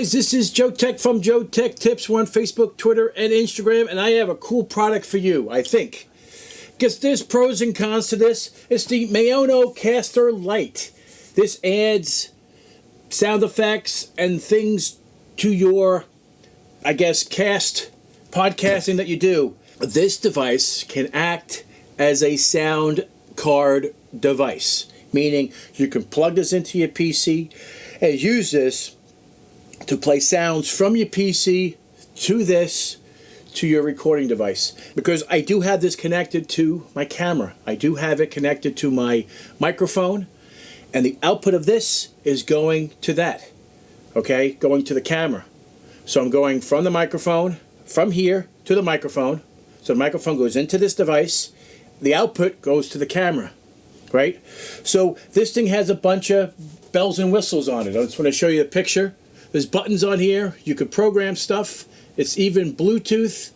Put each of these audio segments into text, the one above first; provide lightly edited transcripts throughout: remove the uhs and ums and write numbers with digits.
guys, this is Joe Tech from JoeteckTips. We're on Facebook, Twitter, and Instagram, and I have a cool product for you, I think. Because there's pros and cons to this. It's the MaonoCaster Lite. This adds sound effects and things to your, I guess, podcasting that you do. This device can act as a sound card device, meaning you can plug this into your PC and use this to play sounds from your PC to your recording device. Because I do have this connected to my camera. I do have it connected to my microphone, and the output of this is going to that, okay? Going to the camera. So I'm going from the microphone, from here to the microphone. So the microphone goes into this device. The output goes to the camera, right? So this thing has a bunch of bells and whistles on it. I just want to show you a picture. There's buttons on here. You can program stuff. It's even Bluetooth.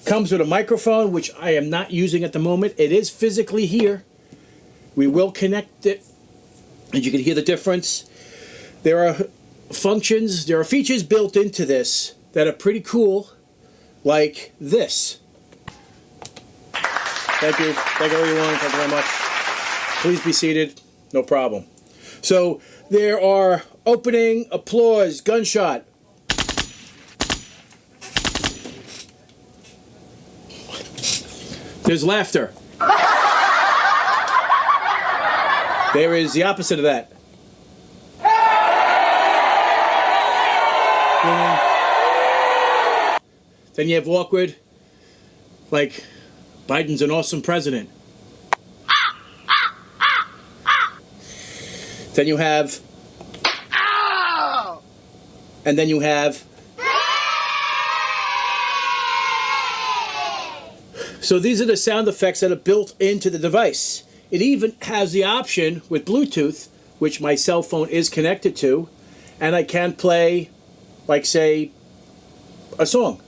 Comes with a microphone, which I am not using at the moment. It is physically here. We will connect it, and you can hear the difference. There are functions, there are features built into this that are pretty cool, like this. Thank you. Thank you, everyone. Thank you very much. Please be seated. No problem. So there are opening, applause, gunshot. There's laughter. There is the opposite of that. Then you have awkward, like Biden's an awesome president. Then you have, and then you have. So these are the sound effects that are built into the device. It even has the option with Bluetooth, which my cell phone is connected to, and I can play, like, say, a song.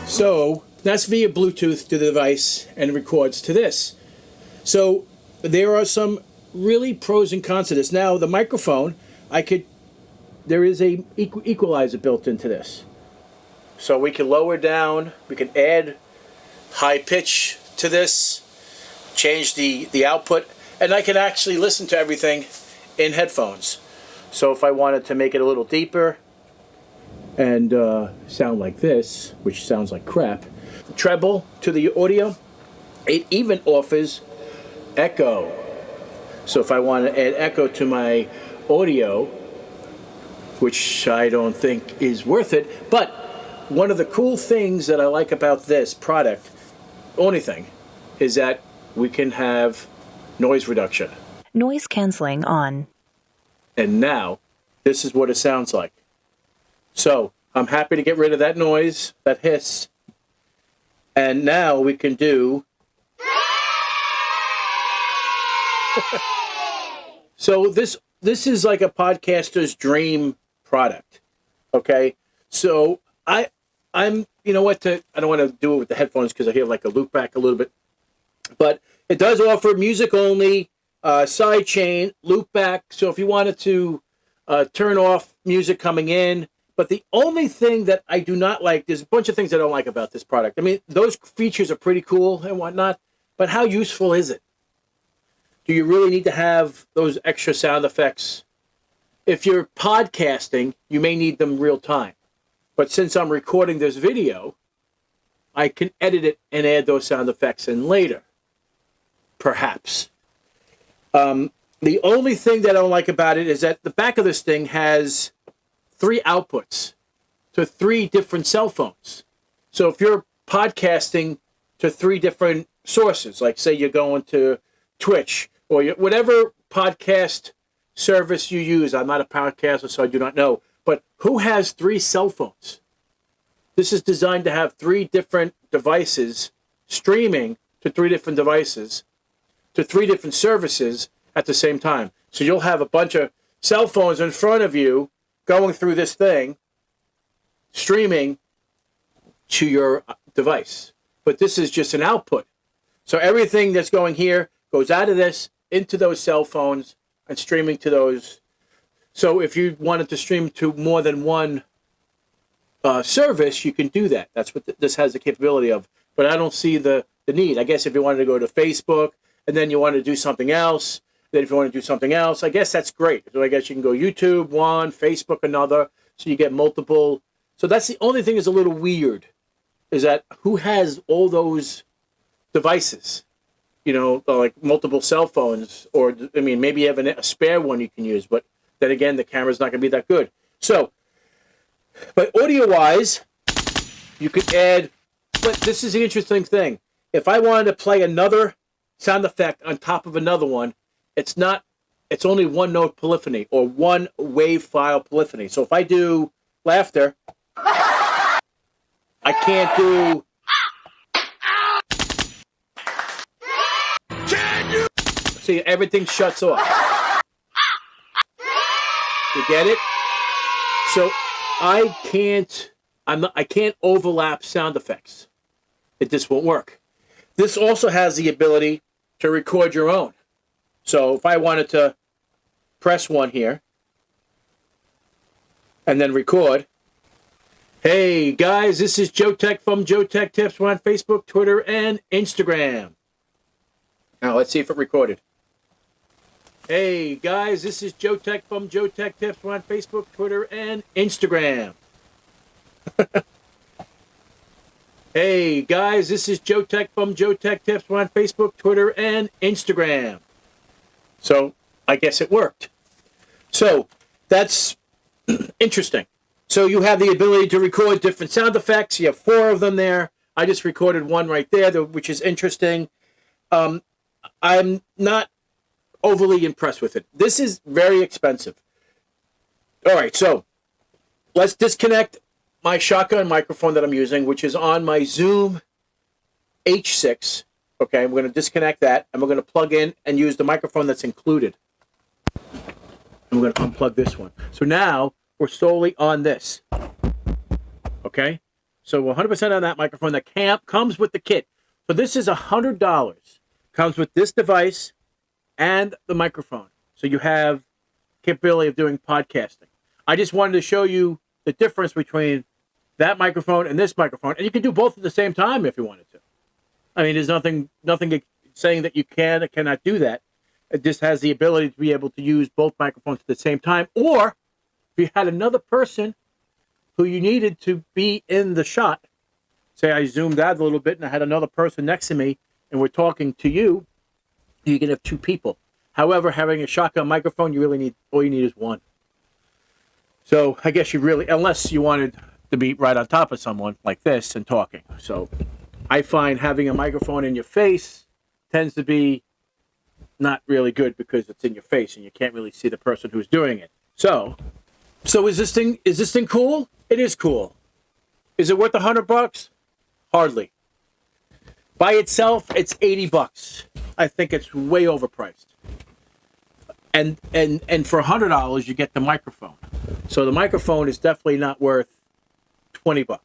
So that's via Bluetooth to the device and records to this. So there are some really pros and cons to this. Now the microphone, there is a equalizer built into this. So we can lower down, we can add high pitch to this, change the output, and I can actually listen to everything in headphones. So if I wanted to make it a little deeper, and sound like this, which sounds like crap. Treble to the audio. It even offers echo. So if I want to add echo to my audio, which I don't think is worth it, but one of the cool things that I like about this product, only thing, is that we can have noise reduction. Noise canceling on. And now, this is what it sounds like. So I'm happy to get rid of that noise, that hiss. And now we can do. So this is like a podcaster's dream product. Okay? So I'm you know what, I don't want to do it with the headphones because I hear like a loop back a little bit. But it does offer music only, side chain, loop back. So if you wanted to turn off music coming in. But the only thing that I do not like, there's a bunch of things I don't like about this product. I mean, those features are pretty cool and whatnot, but how useful is it? Do you really need to have those extra sound effects? If you're podcasting, you may need them real time. But since I'm recording this video, I can edit it and add those sound effects in later. Perhaps. The only thing that I don't like about it is that the back of this thing has 3 outputs to 3 different cell phones. So if you're podcasting to 3 different sources, like say you're going to Twitch or whatever podcast service you use, I'm not a podcaster, so I do not know, but who has 3 cell phones? This is designed to have 3 different devices streaming to 3 different devices to 3 different services at the same time. So you'll have a bunch of cell phones in front of you going through this thing, streaming to your device. But this is just an output. So everything that's going here goes out of this into those cell phones and streaming to those. So if you wanted to stream to more than one service, you can do that. That's what this has the capability of. But I don't see the need. I guess if you wanted to go to Facebook and then you want to do something else, then if you want to do something else, I guess that's great. So I guess you can go YouTube one, Facebook another, so you get multiple. So that's the only thing that's a little weird, is that who has all those devices? You know, like multiple cell phones, or I mean, maybe you have a spare one you can use, but then again, the camera's not going to be that good. So, but audio-wise, you could add, but this is the interesting thing. If I wanted to play another sound effect on top of another one, it's only one note polyphony or one wave file polyphony. So if I do laughter, I can't do. See, everything shuts off. You get it? So I can't overlap sound effects. It just won't work. This also has the ability to record your own. So if I wanted to press one here and then record, hey guys, this is JoeTech from JoeteckTips. We're on Facebook, Twitter, and Instagram. Now let's see if it recorded. Hey guys, this is JoeTech from JoeteckTips. We're on Facebook, Twitter, and Instagram. Hey guys, this is JoeTech from JoeteckTips. We're on Facebook, Twitter, and Instagram. So I guess it worked. So that's interesting. So you have the ability to record different sound effects. You have 4 of them there. I just recorded one right there, which is interesting. I'm not overly impressed with it. This is very expensive. All right, so let's disconnect my shotgun microphone that I'm using, which is on my Zoom H6. Okay, I'm going to disconnect that, and we're going to plug in and use the microphone that's included. And we're going to unplug this one. So now we're solely on this. Okay, so we're 100% on that microphone that comes with the kit. So this is $100. Comes with this device and the microphone. So you have capability of doing podcasting. I just wanted to show you the difference between that microphone and this microphone. And you can do both at the same time if you wanted to. I mean, there's nothing saying that you can or cannot do that. It just has the ability to be able to use both microphones at the same time. Or if you had another person who you needed to be in the shot, say I zoomed out a little bit and I had another person next to me and we're talking to you, you can have 2 people. However, having a shotgun microphone, all you need is one. So I guess you really, unless you wanted to be right on top of someone like this and talking. So I find having a microphone in your face tends to be not really good because it's in your face and you can't really see the person who's doing it. So is this thing cool? It is cool. Is it worth $100? Hardly. By itself, it's $80. I think it's way overpriced. And for $100, you get the microphone. So the microphone is definitely not worth $20.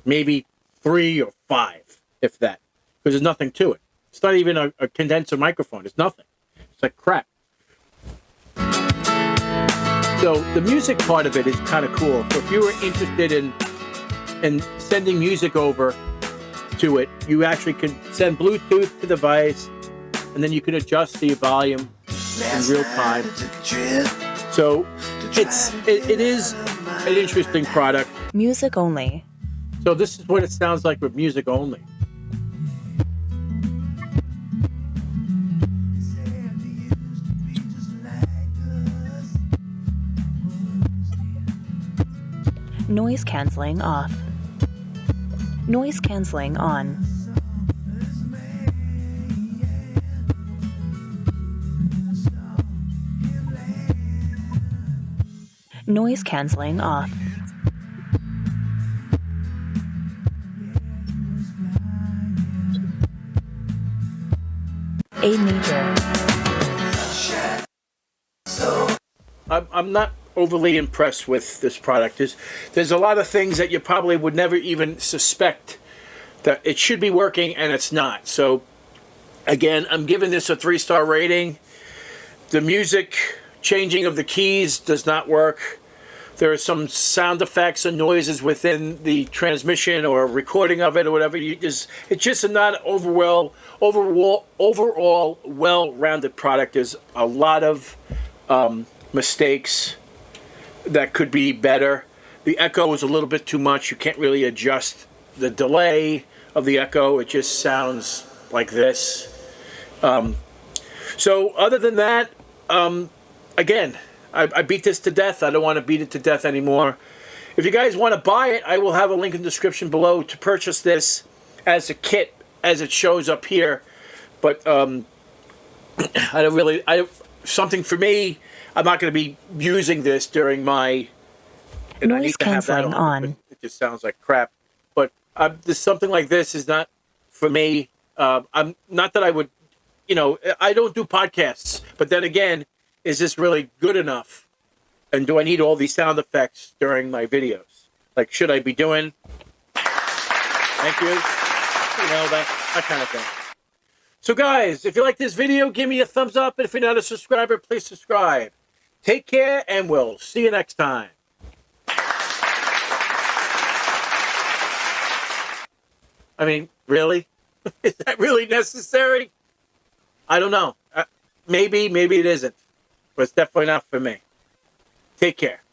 Maybe 3 or 5, if that, because there's nothing to it. It's not even a condenser microphone. It's nothing. It's like crap. So the music part of it is kind of cool. So if you were interested in sending music over to it, you actually can send Bluetooth to the device, and then you can adjust the volume in real time. So it is an interesting product. Music only. So this is what it sounds like with music only. Noise canceling off. Noise canceling on. Noise canceling off. A major. I'm not overly impressed with this product. There's a lot of things that you probably would never even suspect that it should be working, and it's not. So again, I'm giving this a 3-star rating. The music changing of the keys does not work. There are some sound effects and noises within the transmission or recording of it or whatever. It's just a not overall well-rounded product. There's a lot of mistakes that could be better. The echo is a little bit too much. You can't really adjust the delay of the echo. It just sounds like this. So other than that, again, I beat this to death. I don't want to beat it to death anymore. If you guys want to buy it, I will have a link in the description below to purchase this as a kit as it shows up here. But something for me, I'm not going to be using this during my... And Noise canceling on. It just sounds like crap. But something like this is not for me. I'm not that I would, I don't do podcasts. But then again, is this really good enough? And do I need all these sound effects during my videos? Like, should I be doing? Thank you. That kind of thing. So guys, if you like this video, give me a thumbs up. And if you're not a subscriber, please subscribe. Take care, and we'll see you next time. I mean, really? Is that really necessary? I don't know. Maybe it isn't. But it's definitely not for me. Take care.